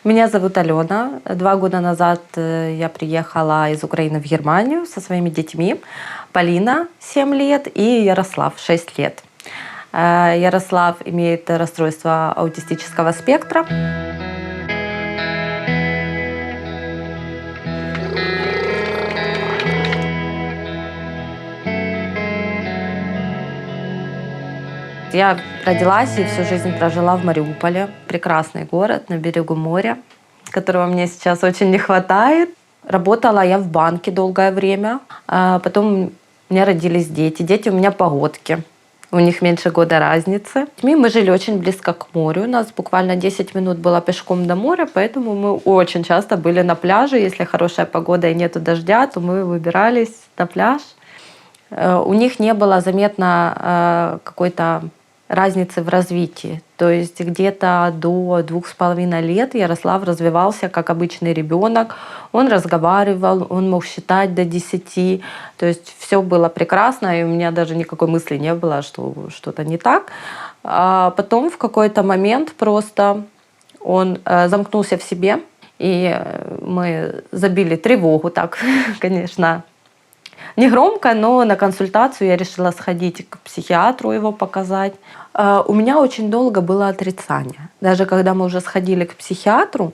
Меня зовут Алена. 2 года назад я приехала из Украины в Германию со своими детьми. Полина, 7 лет, и Ярослав, 6 лет. Ярослав имеет расстройство аутистического спектра. Я родилась и всю жизнь прожила в Мариуполе. Прекрасный город на берегу моря, которого мне сейчас очень не хватает. Работала я в банке долгое время. Потом у меня родились дети. Дети у меня погодки. У них меньше года разницы. Мы жили очень близко к морю. У нас буквально 10 минут было пешком до моря, поэтому мы очень часто были на пляже. Если хорошая погода и нету дождя, то мы выбирались на пляж. У них не было заметно какой-то разницы в развитии. То есть где-то до 2,5 лет Ярослав развивался как обычный ребенок. Он разговаривал, он мог считать до 10. То есть все было прекрасно, и у меня даже никакой мысли не было, что что-то не так. А потом в какой-то момент просто он замкнулся в себе, и мы забили тревогу, так, конечно, не громко, но на консультацию я решила сходить к психиатру, его показать. У меня очень долго было отрицание. Даже когда мы уже сходили к психиатру,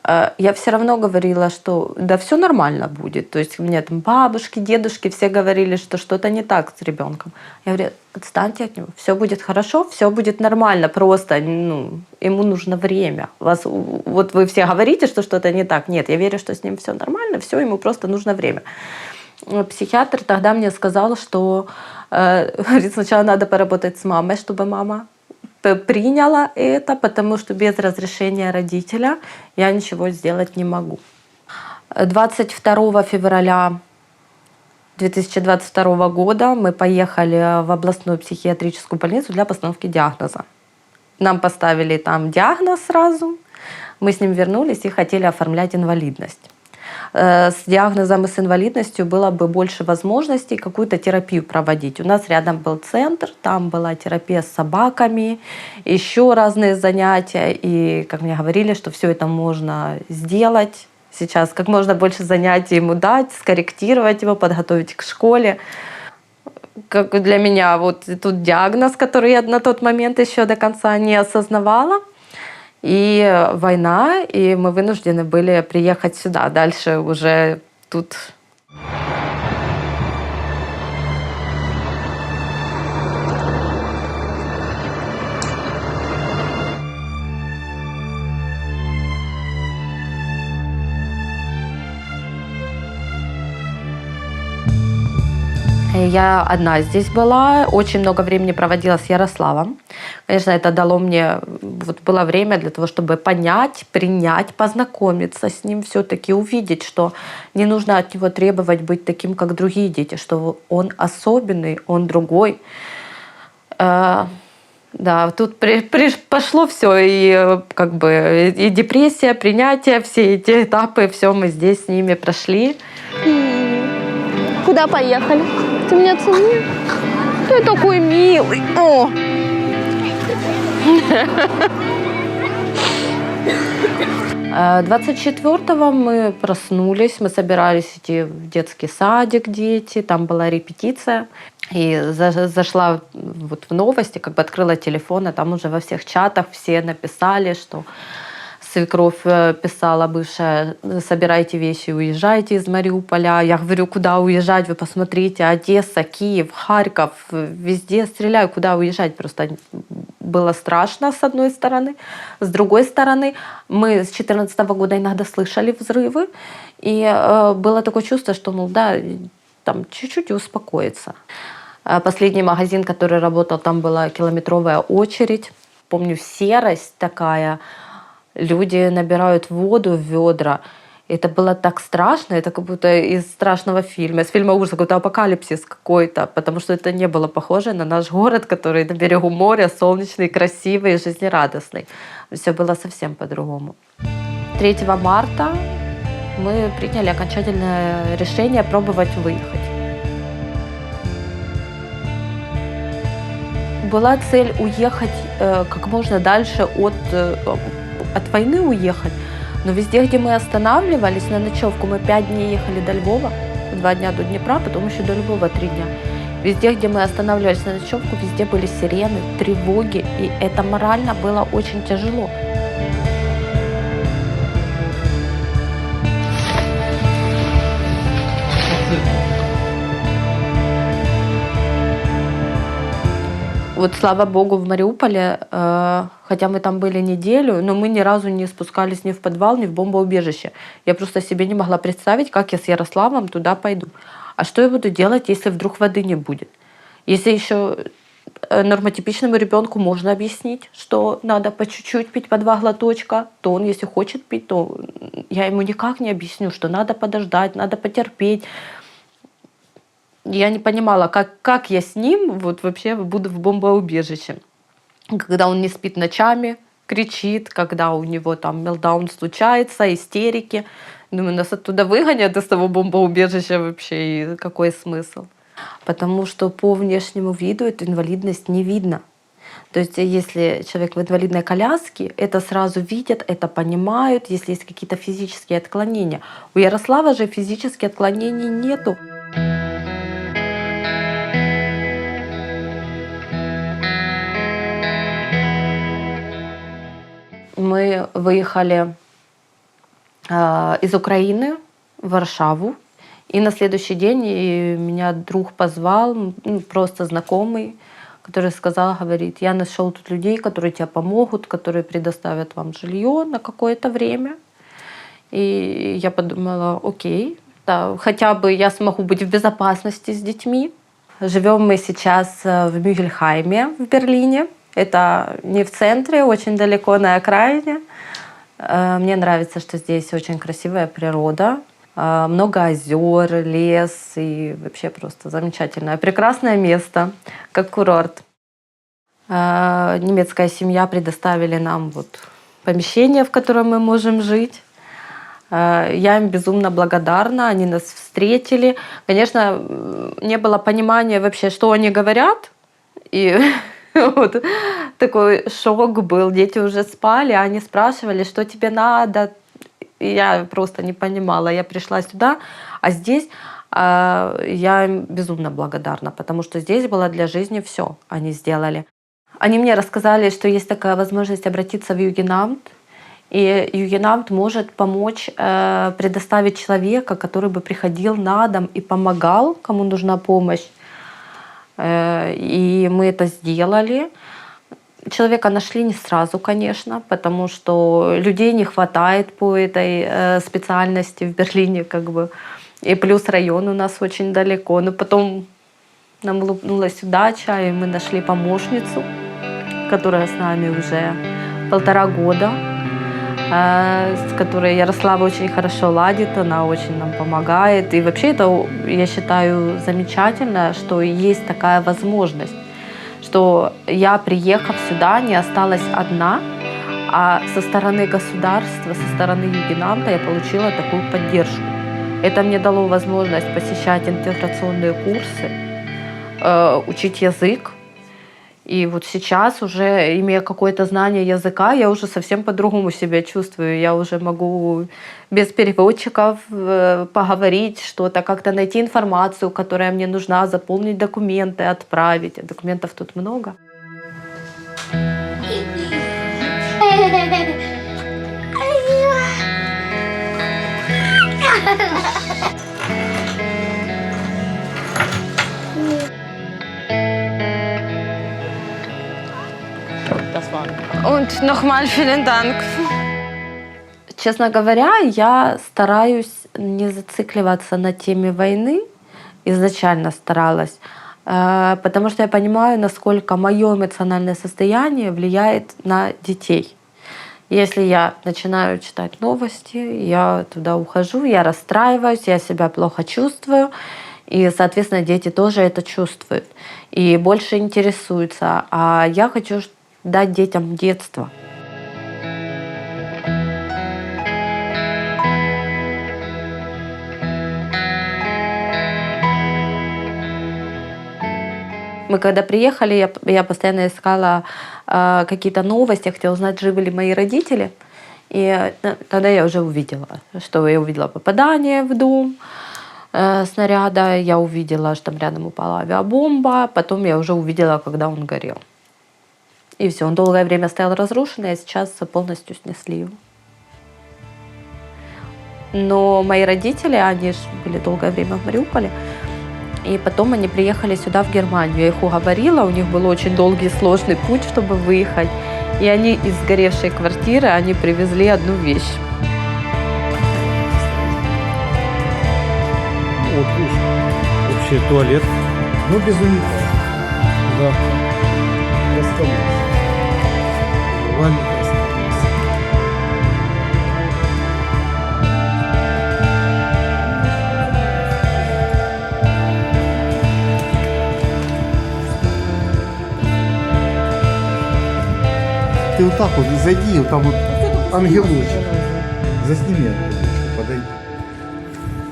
я все равно говорила, что да все нормально будет. То есть мне там бабушки, дедушки все говорили, что что-то не так с ребенком. Я говорю, отстаньте от него, все будет хорошо, все будет нормально, просто ему нужно время. Вот вы все говорите, что что-то не так. Нет, я верю, что с ним все нормально, все, ему просто нужно время. Психиатр тогда мне сказал, что сначала надо поработать с мамой, чтобы мама приняла это, потому что без разрешения родителя я ничего сделать не могу. 22 февраля 2022 года мы поехали в областную психиатрическую больницу для постановки диагноза. Нам поставили там диагноз сразу, мы с ним вернулись и хотели оформлять инвалидность. С диагнозом и с инвалидностью было бы больше возможностей какую-то терапию проводить. У нас рядом был центр, там была терапия с собаками, еще разные занятия. И, как мне говорили, что все это можно сделать сейчас, как можно больше занятий ему дать, скорректировать его, подготовить к школе. Как для меня вот тут диагноз, который я на тот момент еще до конца не осознавала. И война, и мы вынуждены были приехать сюда. Дальше уже тут... Я одна здесь была, очень много времени проводила с Ярославом. Конечно, это дало мне, было время для того, чтобы понять, принять, познакомиться с ним, все-таки увидеть, что не нужно от него требовать быть таким, как другие дети, что он особенный, он другой. Да, тут пошло все, и депрессия, принятие, все эти этапы, все мы здесь с ними прошли. Куда поехали? Ты меня целуешь? Ты такой милый. О! — 24-го мы проснулись, мы собирались идти в детский садик, дети, там была репетиция. И зашла вот в новости, открыла телефон, а там уже во всех чатах все написали, что свекровь писала бывшая: собирайте вещи, уезжайте из Мариуполя. Я говорю, куда уезжать? Вы посмотрите, Одесса, Киев, Харьков, везде стреляю, куда уезжать? Просто было страшно с одной стороны. С другой стороны, мы с 2014 года иногда слышали взрывы, и было такое чувство, что, там чуть-чуть и успокоится. Последний магазин, который работал, там была километровая очередь. Помню, серость такая. Люди набирают воду в ведра. Это было так страшно, это как будто из страшного фильма, из фильма ужаса, какой-то апокалипсис какой-то, потому что это не было похоже на наш город, который на берегу моря, солнечный, красивый, жизнерадостный. Все было совсем по-другому. 3 марта мы приняли окончательное решение пробовать выехать. Была цель уехать как можно дальше от от войны уехать. Но везде, где мы останавливались на ночевку, мы 5 дней ехали до Львова, 2 дня до Днепра, потом еще до Львова 3 дня. Везде, где мы останавливались на ночевку, везде были сирены, тревоги, и это морально было очень тяжело. Вот слава богу, в Мариуполе, хотя мы там были неделю, но мы ни разу не спускались ни в подвал, ни в бомбоубежище. Я просто себе не могла представить, как я с Ярославом туда пойду. А что я буду делать, если вдруг воды не будет? Если еще нормотипичному ребенку можно объяснить, что надо по чуть-чуть пить по 2 глоточка, то он, если хочет пить, то я ему никак не объясню, что надо подождать, надо потерпеть. Я не понимала, как я с ним вот вообще буду в бомбоубежище. Когда он не спит ночами, кричит, когда у него там мелтдаун случается, истерики. Думаю, нас оттуда выгонят из того бомбоубежища вообще, и какой смысл? Потому что по внешнему виду эту инвалидность не видно. То есть если человек в инвалидной коляске, это сразу видят, это понимают, если есть какие-то физические отклонения. У Ярослава же физических отклонений нету. Мы выехали из Украины в Варшаву. И на следующий день меня друг позвал, просто знакомый, который сказал, говорит, я нашел тут людей, которые тебе помогут, которые предоставят вам жилье на какое-то время. И я подумала, окей, да, хотя бы я смогу быть в безопасности с детьми. Живем мы сейчас в Мюгельхайме в Берлине. Это не в центре, очень далеко на окраине. Мне нравится, что здесь очень красивая природа. Много озер, лес и вообще просто замечательное, прекрасное место, как курорт. Немецкая семья предоставили нам вот помещение, в котором мы можем жить. Я им безумно благодарна, они нас встретили. Конечно, не было понимания вообще, что они говорят. И вот такой шок был. Дети уже спали, а они спрашивали, что тебе надо. И я просто не понимала. Я пришла сюда, а здесь я им безумно благодарна, потому что здесь было для жизни все. Они сделали. Они мне рассказали, что есть такая возможность обратиться в Югенамт, и Югенамт может помочь предоставить человека, который бы приходил на дом и помогал, кому нужна помощь. И мы это сделали. Человека нашли не сразу, конечно, потому что людей не хватает по этой специальности в Берлине, как бы. И плюс район у нас очень далеко. Но потом нам улыбнулась удача, и мы нашли помощницу, которая с нами уже 1,5 года, с которой Ярослава очень хорошо ладит, она очень нам помогает. И вообще это, я считаю, замечательно, что есть такая возможность, что я, приехав сюда, не осталась одна, а со стороны государства, со стороны Югенамта я получила такую поддержку. Это мне дало возможность посещать интеграционные курсы, учить язык. И вот сейчас, уже имея какое-то знание языка, я уже совсем по-другому себя чувствую. Я уже могу без переводчиков поговорить что-то, как-то найти информацию, которая мне нужна, заполнить документы, отправить. А документов тут много. Und nochmal vielen Dank. Честно говоря, я стараюсь не зацикливаться на теме войны, изначально старалась, потому что я понимаю, насколько мое эмоциональное состояние влияет на детей. Если я начинаю читать новости, я туда ухожу, я расстраиваюсь, я себя плохо чувствую, и, соответственно, дети тоже это чувствуют и больше интересуются. А я хочу дать детям детство. Мы когда приехали, я постоянно искала какие-то новости, я хотела узнать, живы ли мои родители. И тогда я уже увидела, что я увидела попадание в дом снаряда, я увидела, что там рядом упала авиабомба, потом я уже увидела, когда он горел. И все, он долгое время стоял разрушенный, а сейчас полностью снесли его. Но мои родители, они же были долгое время в Мариуполе, и потом они приехали сюда, в Германию. Я их уговорила, у них был очень долгий и сложный путь, чтобы выехать. И они из сгоревшей квартиры, они привезли одну вещь. Вот видишь, общий туалет. Ну, без унитаза. Да. Расстались. Ваня расстались. Ты вот так вот зайди, вот там вот ангелочек. Засними ангелочка, подойди.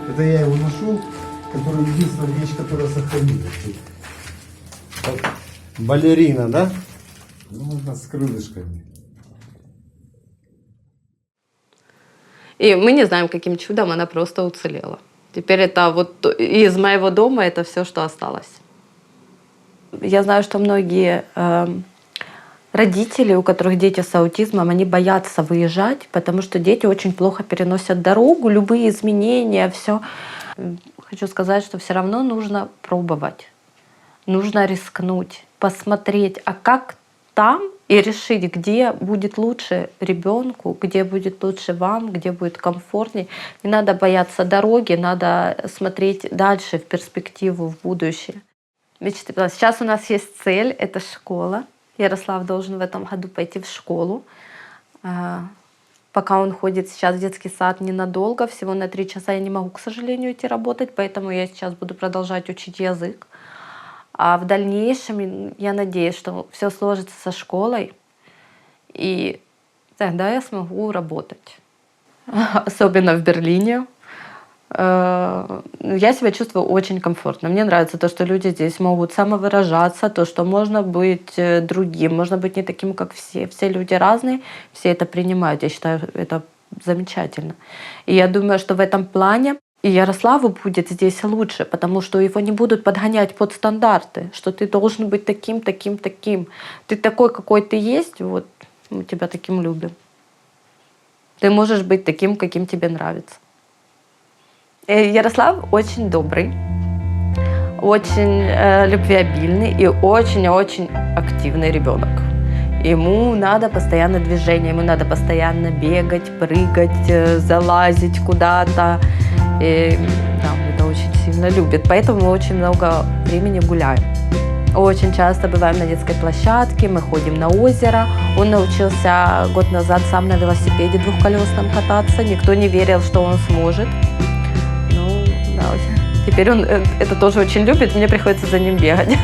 Это я его нашел, который единственная вещь, которая сохранилась. Вот. Балерина, да? Ну, она с крылышками. И мы не знаем, каким чудом она просто уцелела. Теперь это вот из моего дома это все, что осталось. Я знаю, что многие родители, у которых дети с аутизмом, они боятся выезжать, потому что дети очень плохо переносят дорогу, любые изменения, все. Хочу сказать, что все равно нужно пробовать, нужно рискнуть, посмотреть, а как там, и решить, где будет лучше ребенку, где будет лучше вам, где будет комфортней. Не надо бояться дороги, надо смотреть дальше, в перспективу, в будущее. Сейчас у нас есть цель, это школа. Ярослав должен в этом году пойти в школу. Пока он ходит сейчас в детский сад ненадолго, всего на 3 часа, я не могу, к сожалению, идти работать, поэтому я сейчас буду продолжать учить язык. А в дальнейшем я надеюсь, что все сложится со школой, и тогда я смогу работать. Особенно в Берлине. Я себя чувствую очень комфортно. Мне нравится то, что люди здесь могут самовыражаться, то, что можно быть другим, можно быть не таким, как все. Все люди разные, все это принимают. Я считаю, это замечательно. И я думаю, что в этом плане и Ярославу будет здесь лучше, потому что его не будут подгонять под стандарты, что ты должен быть таким, таким, таким. Ты такой, какой ты есть, вот мы тебя таким любим. Ты можешь быть таким, каким тебе нравится. Ярослав очень добрый, очень любвеобильный и очень-очень активный ребенок. Ему надо постоянно движение, ему надо постоянно бегать, прыгать, залазить куда-то. И, да, он это очень сильно любит, поэтому мы очень много времени гуляем. Очень часто бываем на детской площадке, мы ходим на озеро. Он научился год назад сам на велосипеде двухколесном кататься, никто не верил, что он сможет. Теперь он это тоже очень любит, мне приходится за ним бегать.